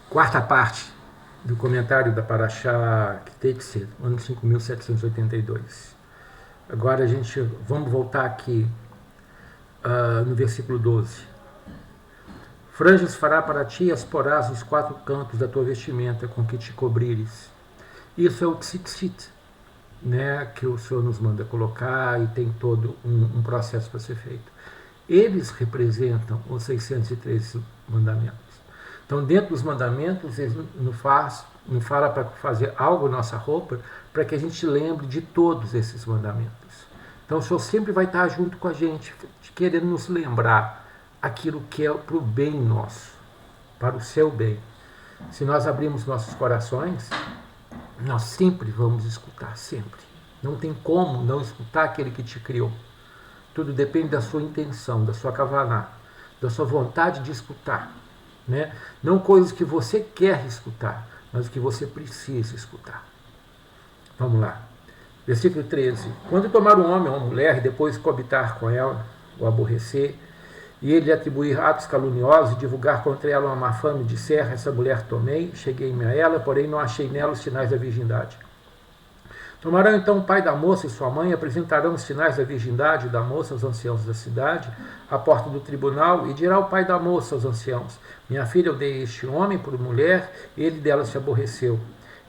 Quarta parte do comentário da Parashá Kiteitzet, ano 5782. Agora vamos voltar aqui no versículo 12. Franjas fará para ti as porás nos quatro cantos da tua vestimenta com que te cobrires. Isso é o tzitzit, né, que o Senhor nos manda colocar e tem todo um processo para ser feito. Eles representam os 613 mandamentos. Então, dentro dos mandamentos, eles não fala para fazer algo na nossa roupa para que a gente lembre de todos esses mandamentos. Então, o Senhor sempre vai estar junto com a gente, querendo nos lembrar aquilo que é para o bem nosso, para o seu bem. Se nós abrirmos nossos corações, nós sempre vamos escutar, sempre. Não tem como não escutar aquele que te criou. Tudo depende da sua intenção, da sua kavaná, da sua vontade de escutar. Né? Não coisas que você quer escutar, mas o que você precisa escutar. Vamos lá. Versículo 13. Quando tomar um homem ou uma mulher e depois coabitar com ela, ou aborrecer, e ele atribuir atos caluniosos e divulgar contra ela uma má fama e disser, essa mulher tomei, cheguei-me a ela, porém não achei nela os sinais da virgindade. Tomarão então o pai da moça e sua mãe e apresentarão os sinais da virgindade da moça aos anciãos da cidade, à porta do tribunal, e dirá o pai da moça aos anciãos, minha filha eu dei este homem por mulher, ele dela se aborreceu.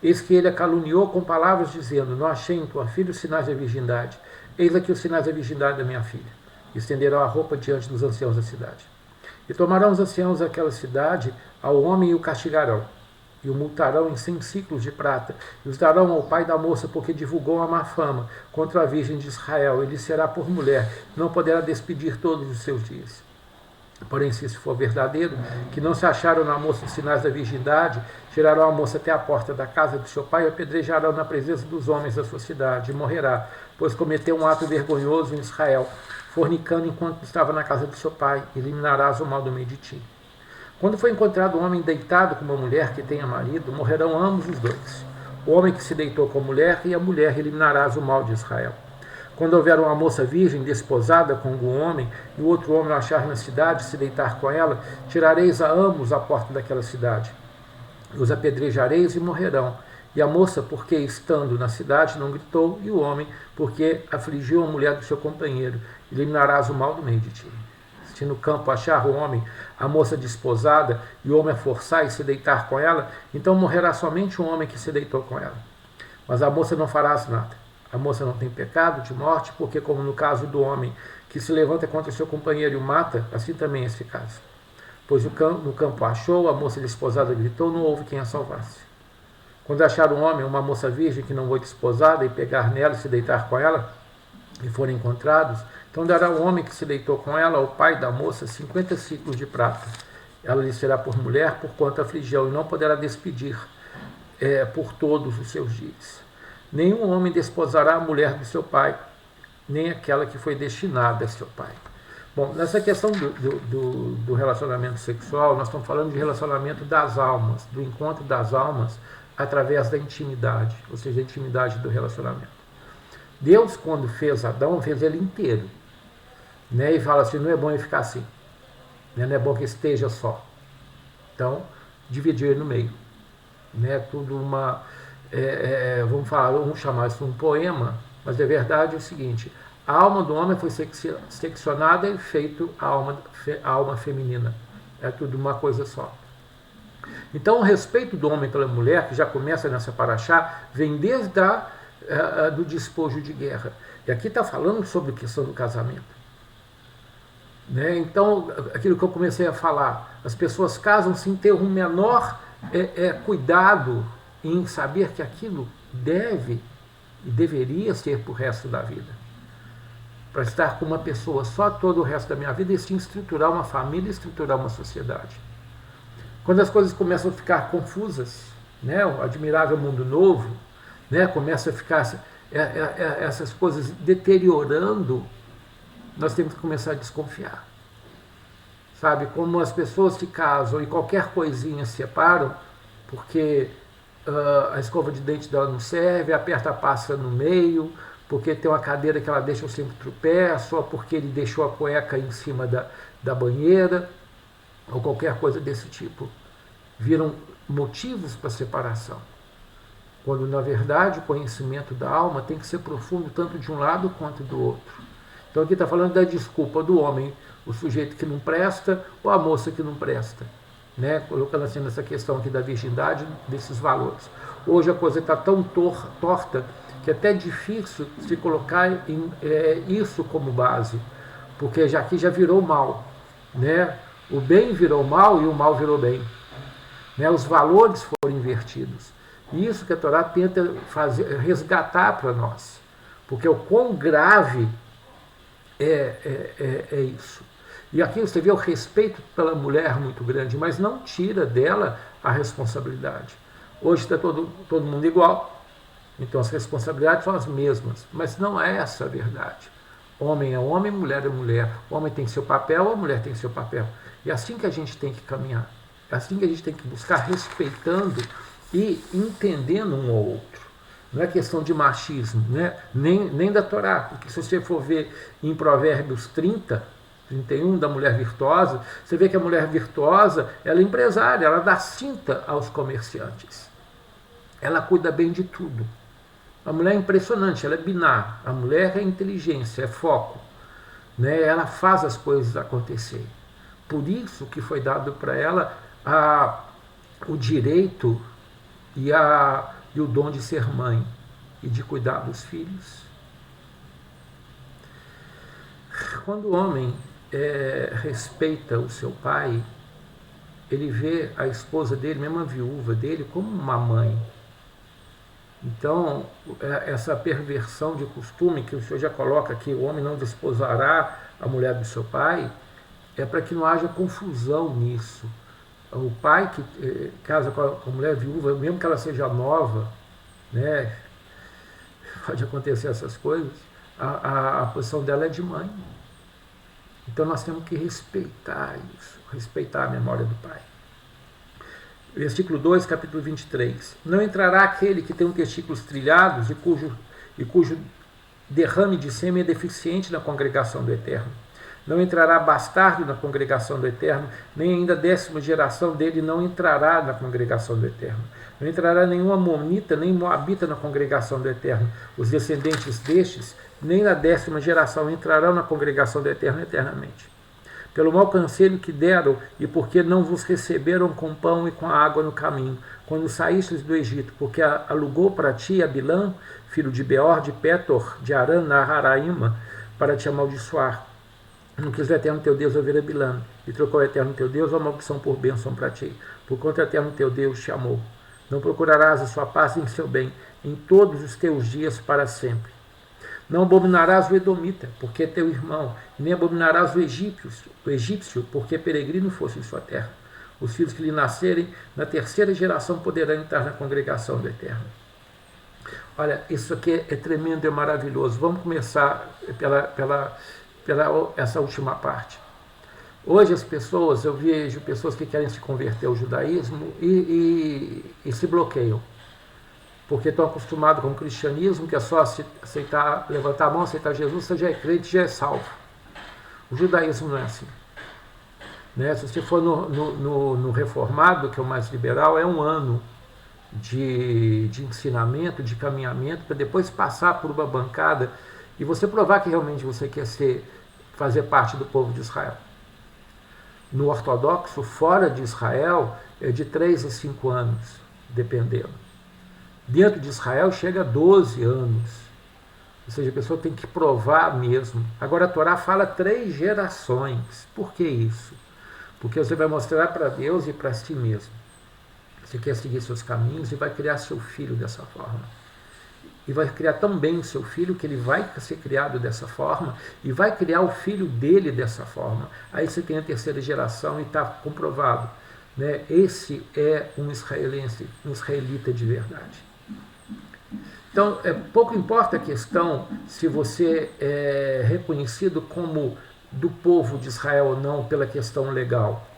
Eis que ele a caluniou com palavras dizendo, não achei em tua filha os sinais da virgindade, eis aqui os sinais da virgindade da minha filha. Estenderão a roupa diante dos anciãos da cidade. E tomarão os anciãos daquela cidade ao homem e o castigarão. E o multarão em 100 ciclos de prata, e os darão ao pai da moça, porque divulgou a má fama contra a Virgem de Israel. Ele será por mulher, não poderá despedir todos os seus dias. Porém, se isso for verdadeiro, que não se acharam na moça os sinais da virgindade, tirarão a moça até a porta da casa do seu pai e apedrejarão na presença dos homens da sua cidade, e morrerá, pois cometeu um ato vergonhoso em Israel, fornicando enquanto estava na casa do seu pai, eliminarás o mal do meio de ti. Quando for encontrado um homem deitado com uma mulher que tenha marido, morrerão ambos os dois. O homem que se deitou com a mulher e a mulher eliminarás o mal de Israel. Quando houver uma moça virgem desposada com algum homem, e o outro homem a achar na cidade se deitar com ela, tirareis a ambos à porta daquela cidade. Os apedrejareis e morrerão. E a moça, porque estando na cidade, não gritou, e o homem, porque afligiu a mulher do seu companheiro, eliminarás o mal do meio de ti. Se no campo achar o homem a moça desposada, e o homem a forçar e se deitar com ela, então morrerá somente o homem que se deitou com ela. Mas a moça não farás nada. A moça não tem pecado de morte, porque como no caso do homem que se levanta contra seu companheiro e o mata, assim também é esse caso. Pois no campo achou, a moça desposada gritou, não houve quem a salvasse. Quando achar um homem, uma moça virgem que não foi desposada, e pegar nela e se deitar com ela, e forem encontrados, então dará o homem que se deitou com ela ao pai da moça 50 ciclos de prata. Ela lhe será por mulher, porquanto afligiu, e não poderá despedir por todos os seus dias. Nenhum homem desposará a mulher do seu pai, nem aquela que foi destinada a seu pai. Bom, nessa questão do relacionamento sexual, nós estamos falando de relacionamento das almas, do encontro das almas através da intimidade, ou seja, a intimidade do relacionamento. Deus, quando fez Adão, fez ele inteiro. Né? E fala assim, não é bom ele ficar assim. Né? Não é bom que esteja só. Então, dividir ele no meio. Né? Tudo vamos chamar isso de um poema, mas a verdade é o seguinte, a alma do homem foi seccionada e feito a alma feminina. É tudo uma coisa só. Então, o respeito do homem pela mulher, que já começa nessa paraxá, vem desde do despojo de guerra. E aqui está falando sobre a questão do casamento. Né? Então, aquilo que eu comecei a falar, as pessoas casam sem ter um menor cuidado em saber que aquilo deve e deveria ser para o resto da vida. Para estar com uma pessoa só todo o resto da minha vida e sim estruturar uma família e estruturar uma sociedade. Quando as coisas começam a ficar confusas, né, o admirável mundo novo, né, começa a ficar essas coisas deteriorando, nós temos que começar a desconfiar. Sabe, como as pessoas se casam e qualquer coisinha se separam, porque a escova de dente dela não serve, aperta a pasta no meio, porque tem uma cadeira que ela deixa sempre tropeço, ou porque ele deixou a cueca em cima da banheira, ou qualquer coisa desse tipo. viram motivos para separação. Quando, na verdade, o conhecimento da alma tem que ser profundo tanto de um lado quanto do outro. Então aqui está falando da desculpa do homem, o sujeito que não presta ou a moça que não presta. Né? Colocando assim nessa questão aqui da virgindade, desses valores. Hoje a coisa está tão torta que é até difícil se colocar isso como base, porque aqui já virou mal. Né? O bem virou mal e o mal virou bem. Né? Os valores foram invertidos. E isso que a Torá tenta resgatar para nós. Porque o quão grave é isso. E aqui você vê o respeito pela mulher muito grande, mas não tira dela a responsabilidade. Hoje está todo mundo igual, então as responsabilidades são as mesmas, mas não é essa a verdade. Homem é homem, mulher é mulher. O homem tem seu papel, a mulher tem seu papel. E é assim que a gente tem que caminhar. É assim que a gente tem que buscar, respeitando e entendendo um ao outro. Não é questão de machismo, né? nem da Torá, porque se você for ver em Provérbios 31, da mulher virtuosa, você vê que a mulher virtuosa, ela é empresária, ela dá cinta aos comerciantes. Ela cuida bem de tudo. A mulher é impressionante, ela é binar. A mulher é inteligência, é foco. Né? Ela faz as coisas acontecerem. Por isso que foi dado para ela o direito e o dom de ser mãe e de cuidar dos filhos. Quando o homem respeita o seu pai, ele vê a esposa dele, mesmo a viúva dele, como uma mãe. Então, essa perversão de costume que o Senhor já coloca aqui, o homem não desposará a mulher do seu pai, é para que não haja confusão nisso. O pai que casa com a mulher viúva, mesmo que ela seja nova, né, pode acontecer essas coisas, a posição dela é de mãe. Então nós temos que respeitar isso, respeitar a memória do pai. Versículo 2, capítulo 23. Não entrará aquele que tem testículos trilhados e cujo derrame de sêmen é deficiente na congregação do Eterno. Não entrará bastardo na congregação do Eterno, nem ainda a 10ª geração dele não entrará na congregação do Eterno. Não entrará nenhum amonita, nem moabita na congregação do Eterno. Os descendentes destes, nem na 10ª geração entrarão na congregação do Eterno eternamente. Pelo mau conselho que deram, e porque não vos receberam com pão e com água no caminho, quando saístes do Egito, porque alugou para ti Abilã, filho de Beor, de Petor, de Arã, Naharaíma, para te amaldiçoar. Não quis o Eterno teu Deus ouvir Abilã, e trocou o Eterno teu Deus a maldição por bênção para ti, porquanto o Eterno teu Deus te amou. Não procurarás a sua paz em seu bem, em todos os teus dias para sempre. Não abominarás o edomita, porque é teu irmão, e nem abominarás o egípcio, porque peregrino fosse em sua terra. Os filhos que lhe nascerem, na 3ª geração poderão entrar na congregação do Eterno. Olha, isso aqui é tremendo, é maravilhoso. Vamos começar pela essa última parte. Hoje as pessoas, eu vejo pessoas que querem se converter ao judaísmo e se bloqueiam. Porque estão acostumados com o cristianismo, que é só aceitar, levantar a mão, aceitar Jesus, você já é crente, já é salvo. O judaísmo não é assim. Né? Se você for no reformado, que é o mais liberal, é um ano de ensinamento, de caminhamento, para depois passar por uma bancada e você provar que realmente você quer fazer parte do povo de Israel. No ortodoxo, fora de Israel, é de 3 a 5 anos, dependendo. Dentro de Israel chega a 12 anos. Ou seja, a pessoa tem que provar mesmo. Agora a Torá fala 3 gerações. Por que isso? Porque você vai mostrar para Deus e para si mesmo. Você quer seguir seus caminhos e vai criar seu filho dessa forma. E vai criar tão bem o seu filho que ele vai ser criado dessa forma e vai criar o filho dele dessa forma. Aí você tem a 3ª geração e está comprovado. Né? Esse é um israelita de verdade. Então, pouco importa a questão se você é reconhecido como do povo de Israel ou não pela questão legal.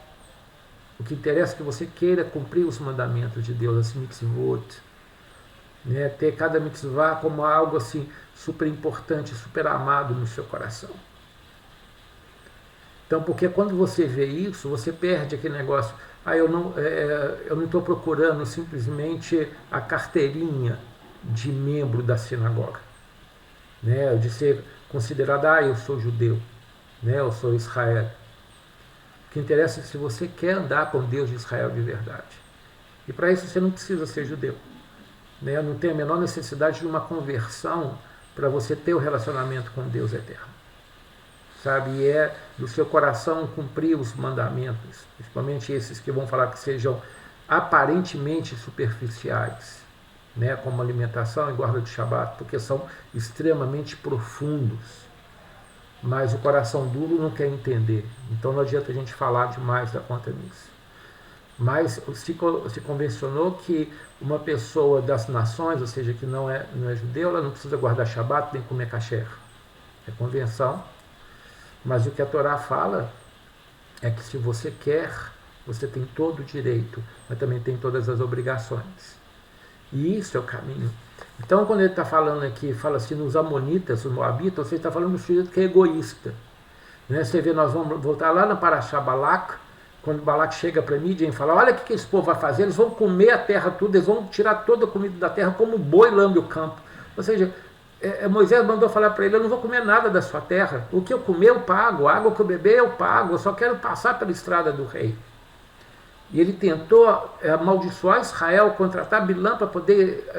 O que interessa é que você queira cumprir os mandamentos de Deus, as mitzvot, né? Ter cada mitzvah como algo assim super importante, super amado no seu coração. Então, porque quando você vê isso, você perde aquele negócio. Eu não estou procurando simplesmente a carteirinha de membro da sinagoga, né? De ser considerado, eu sou judeu, né? Eu sou Israel. O que interessa é se você quer andar com Deus de Israel de verdade. E para isso você não precisa ser judeu, né? Não tem a menor necessidade de uma conversão para você ter o relacionamento com Deus eterno. Sabe? E é do seu coração cumprir os mandamentos, principalmente esses que vão falar que sejam aparentemente superficiais, né? Como alimentação e guarda de Shabat, porque são extremamente profundos. Mas o coração duro não quer entender. Então não adianta a gente falar demais da conta nisso. Mas se convencionou que uma pessoa das nações, ou seja, que não é judeu, ela não precisa guardar Shabat nem comer kasher. É convenção. Mas o que a Torá fala é que se você quer, você tem todo o direito, mas também tem todas as obrigações. E isso é o caminho. Então, quando ele está falando aqui, fala assim, nos amonitas, os moabitas, você está falando do sujeito que é egoísta. Né? Você vê, nós vamos voltar lá na Parashá Balak, quando Balak chega para Midian e fala, olha o que esse povo vai fazer, eles vão comer a terra tudo, eles vão tirar toda a comida da terra como o boi lambe o campo. Ou seja, Moisés mandou falar para ele, eu não vou comer nada da sua terra, o que eu comer eu pago, a água que eu beber eu pago, eu só quero passar pela estrada do rei. E ele tentou amaldiçoar Israel, contratar Bilã para poder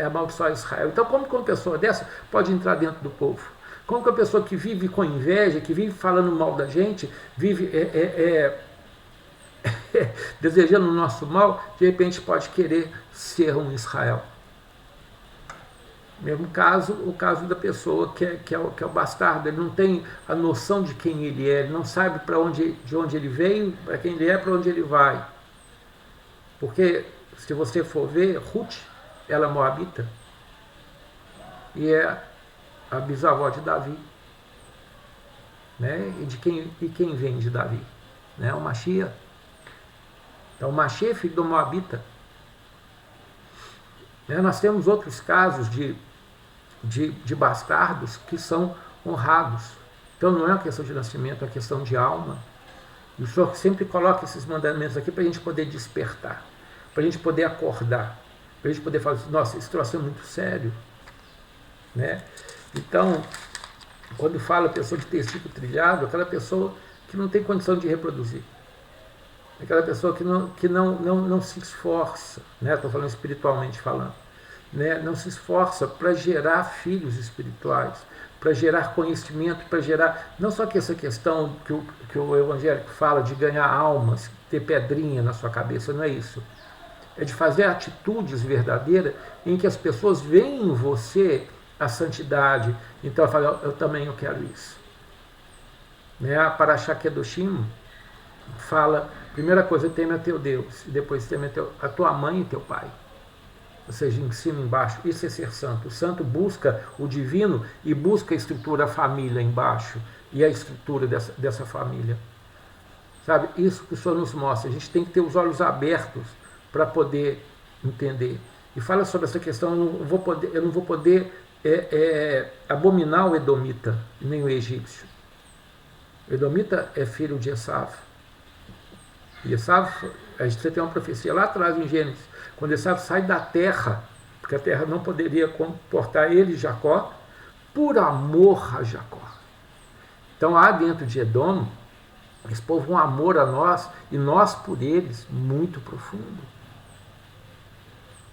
amaldiçoar Israel. Então, como que uma pessoa dessa pode entrar dentro do povo? Como que uma pessoa que vive com inveja, que vive falando mal da gente, vive desejando o nosso mal, de repente pode querer ser um Israel? Mesmo caso, o caso da pessoa que é o bastardo, ele não tem a noção de quem ele é, ele não sabe de onde ele veio, para quem ele é, para onde ele vai. Porque, se você for ver, Ruth, ela é moabita, e é a bisavó de Davi. Né? E quem vem de Davi? Né? O Machia. Então, o Machia é filho do moabita. Né? Nós temos outros casos de bastardos que são honrados. Então não é uma questão de nascimento, é uma questão de alma. E o Senhor sempre coloca esses mandamentos aqui para a gente poder despertar, para a gente poder acordar, para a gente poder falar assim, nossa, esse troço é muito sério. Né? Então, quando fala pessoa de testículo trilhado, aquela pessoa que não tem condição de reproduzir. Aquela pessoa que não se esforça, né? Estou falando espiritualmente falando. Né, não se esforça para gerar filhos espirituais, para gerar conhecimento, para gerar, não só que essa questão que o evangélico fala de ganhar almas, ter pedrinha na sua cabeça, não é isso. É de fazer atitudes verdadeiras em que as pessoas veem em você a santidade. Então ela fala, eu também quero isso. Né, a Parashá Kedoshim fala, primeira coisa, teme a teu Deus, e depois teme a tua mãe e teu pai. Ou seja, em cima e embaixo, isso é ser santo. O santo busca o divino e busca a estrutura, a família embaixo, e a estrutura dessa família. Sabe, isso que o Senhor nos mostra, a gente tem que ter os olhos abertos para poder entender. E fala sobre essa questão, eu não vou poder abominar o Edomita, nem o egípcio. O Edomita é filho de Esav. E Esav, a gente tem uma profecia lá atrás em Gênesis, quando Esav sai da terra, porque a terra não poderia comportar ele, Jacó, por amor a Jacó. Então há dentro de Edom, esse povo, um amor a nós, e nós por eles, muito profundo.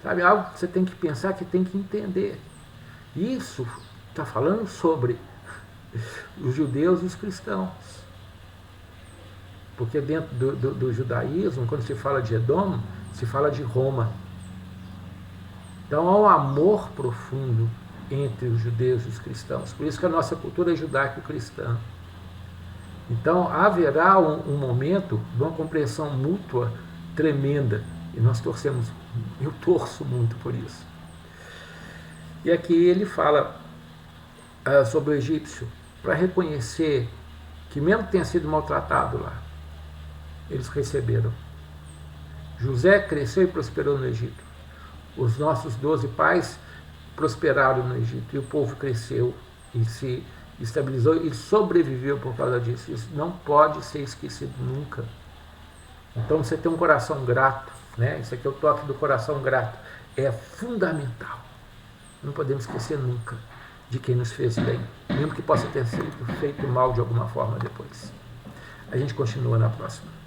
Sabe, algo que você tem que pensar, que tem que entender. Isso está falando sobre os judeus e os cristãos. Porque dentro do judaísmo, quando se fala de Edom, se fala de Roma. Então há um amor profundo entre os judeus e os cristãos. Por isso que a nossa cultura é judaico-cristã. Então haverá um momento de uma compreensão mútua tremenda. E nós torcemos, eu torço muito por isso. E aqui ele fala sobre o egípcio, para reconhecer que mesmo que tenha sido maltratado lá, eles receberam. José cresceu e prosperou no Egito. Os nossos 12 pais prosperaram no Egito. E o povo cresceu e se estabilizou e sobreviveu por causa disso. Isso não pode ser esquecido nunca. Então você tem um coração grato, né? Isso aqui é o toque do coração grato. É fundamental. Não podemos esquecer nunca de quem nos fez bem, mesmo que possa ter sido feito mal de alguma forma depois. A gente continua na próxima.